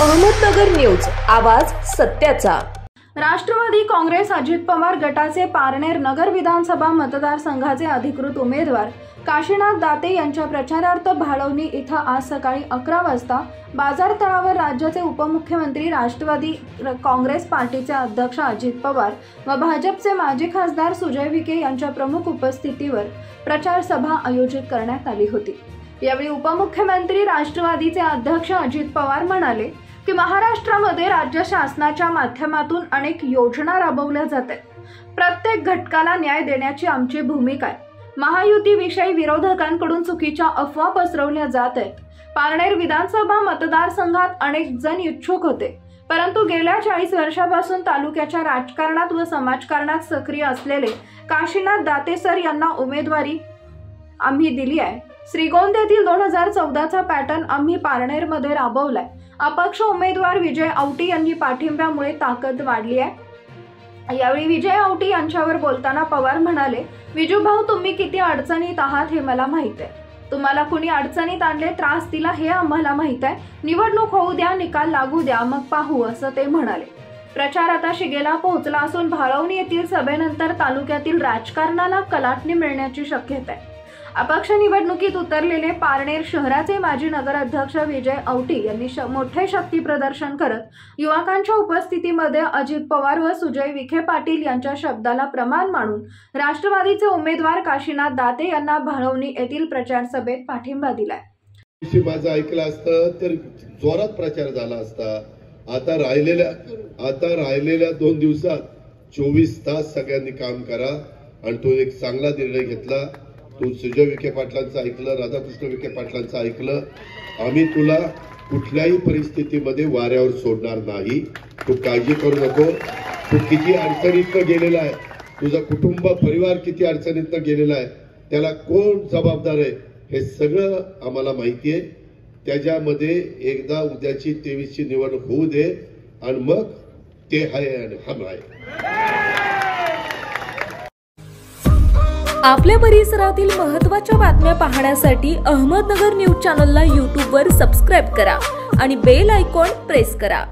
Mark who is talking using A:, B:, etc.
A: Ahmednagar news, आवाज सत्याचा।
B: राष्ट्रवादी काँग्रेस अजित पवार गटाचे पारनेर नगर विधानसभा मतदारसंघाचे अधिकृत उमेदवार काशीनाथ दाते यांच्या प्रचारार्थ भाळवणी इथं आज सकाळी 11 वाजता बाजार तळावर राज्याचे उपमुख्यमंत्री, राष्ट्रवादी काँग्रेस पार्टीचे अध्यक्ष अजित पवार व भाजपचे माजी खासदार सुजय विखे यांच्या प्रमुख उपस्थितीवर प्रचार सभा आयोजित करण्यात आली होती। यावेळी उपमुख्यमंत्री, राष्ट्रवादीचे अध्यक्ष अजित पवार म्हणाले की महाराष्ट्रामध्ये राज्य शासनाच्या माध्यमातून अनेक योजना राबवल्या जातात। प्रत्येक घटकाला न्याय देण्याची आमची भूमिका आहे। महायुतीविषयी विरोधकांकडून चुकीच्या अफवा पसरवल्या जात आहेत। पारनेर विधानसभा मतदारसंघात अनेक जण इच्छुक होते, परंतु गेल्या 40 वर्षापासून तालुक्याच्या राजकारणात व समाजकारणात सक्रिय असलेले काशीनाथ दाते सर यांना उमेदवारी आम्ही दिली आहे। श्रीगोंद येथील 2014चा पॅटर्न आम्ही पारनेरमध्ये राबवलाय। अपक्ष उमेदवार विजय औटी यांनी पाठिंब्यामुळे ताकद वाढली आहे। यावेळी विजय औटी यांच्यावर बोलताना पवार म्हणाले, विजू भाऊ, तुम्ही किती अडचणीत आहात हे मला माहित आहे। तुम्हाला कुणी अडचणीत आणले, त्रास दिला हे आम्हाला माहित आहे। निवडणूक होऊ द्या, निकाल लागू द्या, मग पाहू, असं ते म्हणाले। प्रचार आता शिगेला पोहोचला असून भाळवणी येथील सभेनंतर तालुक्यातील राजकारणाला कलाटणी मिळण्याची शक्यता आहे। अपक्ष निवडणुकीत उतरलेले पारनेर शहराचे माजी नगराध्यक्ष विजय औटी यांनी मोठे शक्ती प्रदर्शन करत युवकांच्या उपस्थितीमध्ये अजित पवार व सुजय विखे पाटील यांच्या शब्दाला प्रमाण मानून राष्ट्रवादीचे उमेदवार काशीनाथ दाते यांना भाळवणी येथील प्रचार सभेत पाठिंबा दिलाय।
C: माझं ऐकलं असतं तर जोरात प्रचार झाला असता। आता राहिलेल्या 2 दिवसात 24 तास सगळ्यांनी काम करा आणि तो एक चांगला निर्णय घेतला। तू सुजय विखे पाटलांचं ऐकलं, राधाकृष्ण विखे पाटलांचं ऐकलं। आम्ही तुला कुठल्याही परिस्थितीमध्ये वाऱ्यावर सोडणार नाही, तू काळजी करू नको। तू किती अडचणीतनं गेलेला आहे, तुझा कुटुंब परिवार किती अडचणीतनं गेलेला आहे, त्याला कोण जबाबदार आहे हे सगळं आम्हाला माहिती आहे। त्याच्यामध्ये एकदा उद्याची 23ची निवडणूक होऊ दे आणि मग ते आहे आणि हम आहे।
A: आपल्या परिसरातील महत्त्वाच्या बातम्या पाहण्यासाठी अहमदनगर न्यूज चॅनलला YouTube वर सबस्क्राइब करा आणि बेल आयकॉन प्रेस करा।